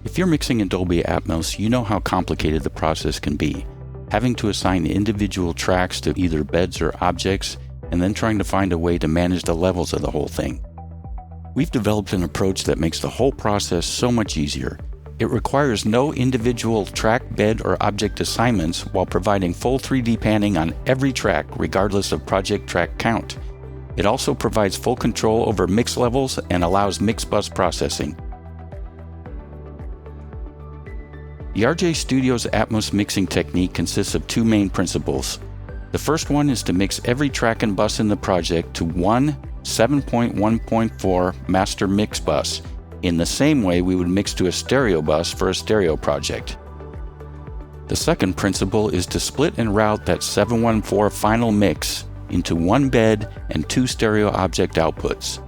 If you're mixing in Dolby Atmos, you know how complicated the process can be. Having to assign individual tracks to either beds or objects, and then trying to find a way to manage the levels of the whole thing. We've developed an approach that makes the whole process so much easier. It requires no individual track, bed, or object assignments while providing full 3D panning on every track regardless of project track count. It also provides full control over mix levels and allows mix bus processing. The RJ Studio's Atmos mixing technique consists of two main principles. The first one is to mix every track and bus in the project to one 7.1.4 master mix bus, in the same way we would mix to a stereo bus for a stereo project. The second principle is to split and route that 714 final mix into one bed and two stereo object outputs.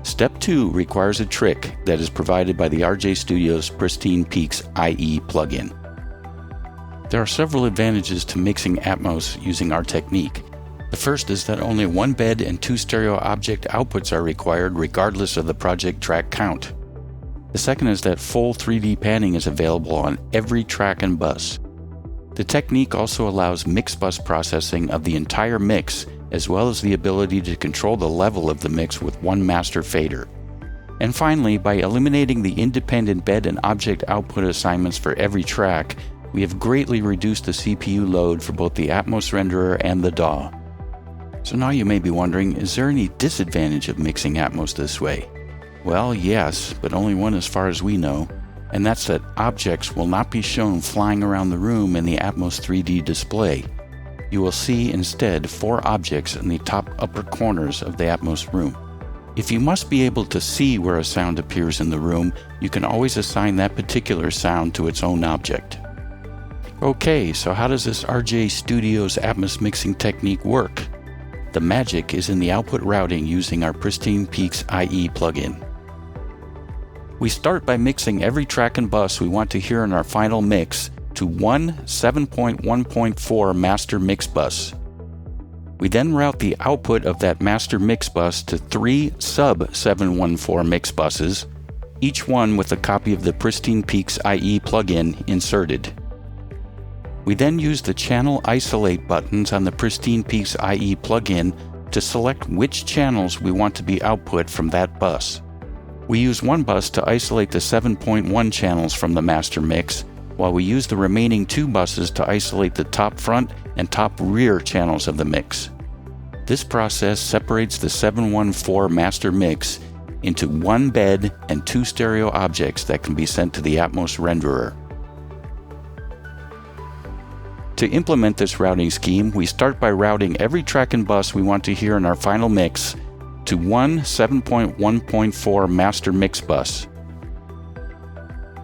Step 2 requires a trick that is provided by the RJ Studio's Pristine Peaks IE plugin. There are several advantages to mixing Atmos using our technique. The first is that only one bed and two stereo object outputs are required regardless of the project track count. The second is that full 3D panning is available on every track and bus. The technique also allows mix bus processing of the entire mix, as well as the ability to control the level of the mix with one master fader. And finally, by eliminating the independent bed and object output assignments for every track, we have greatly reduced the CPU load for both the Atmos renderer and the DAW. So now you may be wondering, is there any disadvantage of mixing Atmos this way? Well, yes, but only one as far as we know, and that's that objects will not be shown flying around the room in the Atmos 3D display. You will see instead 4 objects in the top upper corners of the Atmos room. If you must be able to see where a sound appears in the room, you can always assign that particular sound to its own object. Okay, so how does this RJ Studio's Atmos mixing technique work? The magic is in the output routing using our Pristine Peaks IE plugin. We start by mixing every track and bus we want to hear in our final mix to one 7.1.4 master mix bus. We then route the output of that master mix bus to 3 sub 714 mix buses, each one with a copy of the Pristine Peaks IE plugin inserted. We then use the channel isolate buttons on the Pristine Peaks IE plugin to select which channels we want to be output from that bus. We use one bus to isolate the 7.1 channels from the master mix, while we use the remaining 2 buses to isolate the top front and top rear channels of the mix. This process separates the 714 master mix into one bed and 2 stereo objects that can be sent to the Atmos renderer. To implement this routing scheme, we start by routing every track and bus we want to hear in our final mix to one 7.1.4 master mix bus.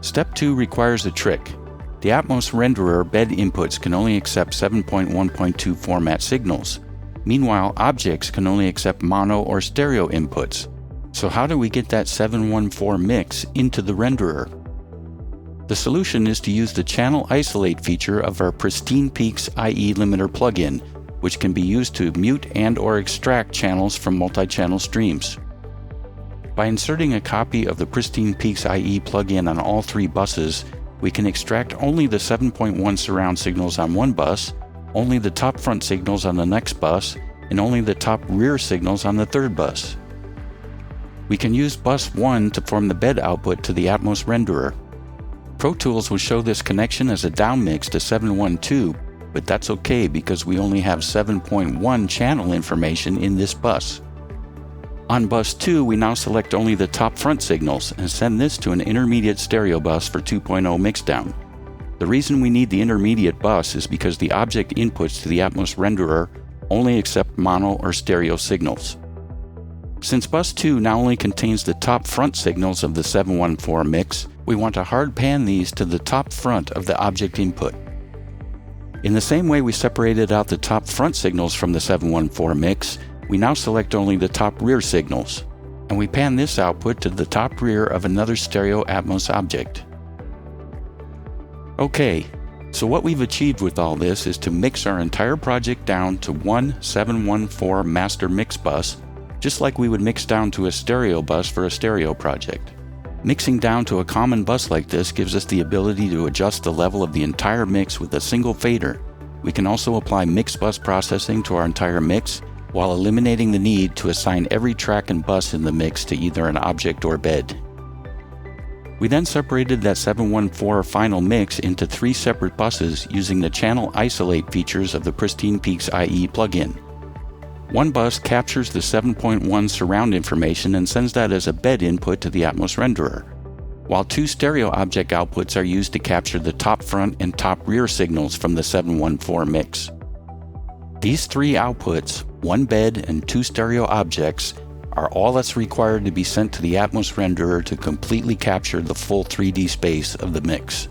Step 2 requires a trick. The Atmos renderer bed inputs can only accept 7.1.2 format signals. Meanwhile, objects can only accept mono or stereo inputs. So how do we get that 714 mix into the renderer? The solution is to use the channel isolate feature of our Pristine Peaks IE limiter plugin, which can be used to mute and/or extract channels from multi-channel streams. By inserting a copy of the Pristine Peaks IE plugin on all 3 buses, we can extract only the 7.1 surround signals on one bus, only the top front signals on the next bus, and only the top rear signals on the 3rd bus. We can use bus 1 to form the bed output to the Atmos renderer. Pro Tools will show this connection as a downmix to 712, but that's okay because we only have 7.1 channel information in this bus. On bus 2, we now select only the top front signals and send this to an intermediate stereo bus for 2.0 mixdown. The reason we need the intermediate bus is because the object inputs to the Atmos renderer only accept mono or stereo signals. Since bus 2 now only contains the top front signals of the 714 mix, we want to hard pan these to the top front of the object input. In the same way we separated out the top front signals from the 714 mix, we now select only the top rear signals, and we pan this output to the top rear of another stereo Atmos object. Okay, so what we've achieved with all this is to mix our entire project down to one 714 master mix bus, just like we would mix down to a stereo bus for a stereo project. Mixing down to a common bus like this gives us the ability to adjust the level of the entire mix with a single fader. We can also apply mix bus processing to our entire mix, while eliminating the need to assign every track and bus in the mix to either an object or bed. We then separated that 714 final mix into 3 separate buses using the channel isolate features of the Pristine Peaks IE plugin. One bus captures the 7.1 surround information and sends that as a bed input to the Atmos renderer, while 2 stereo object outputs are used to capture the top front and top rear signals from the 714 mix. These 3 outputs, 1 bed and 2 stereo objects, are all that's required to be sent to the Atmos renderer to completely capture the full 3D space of the mix.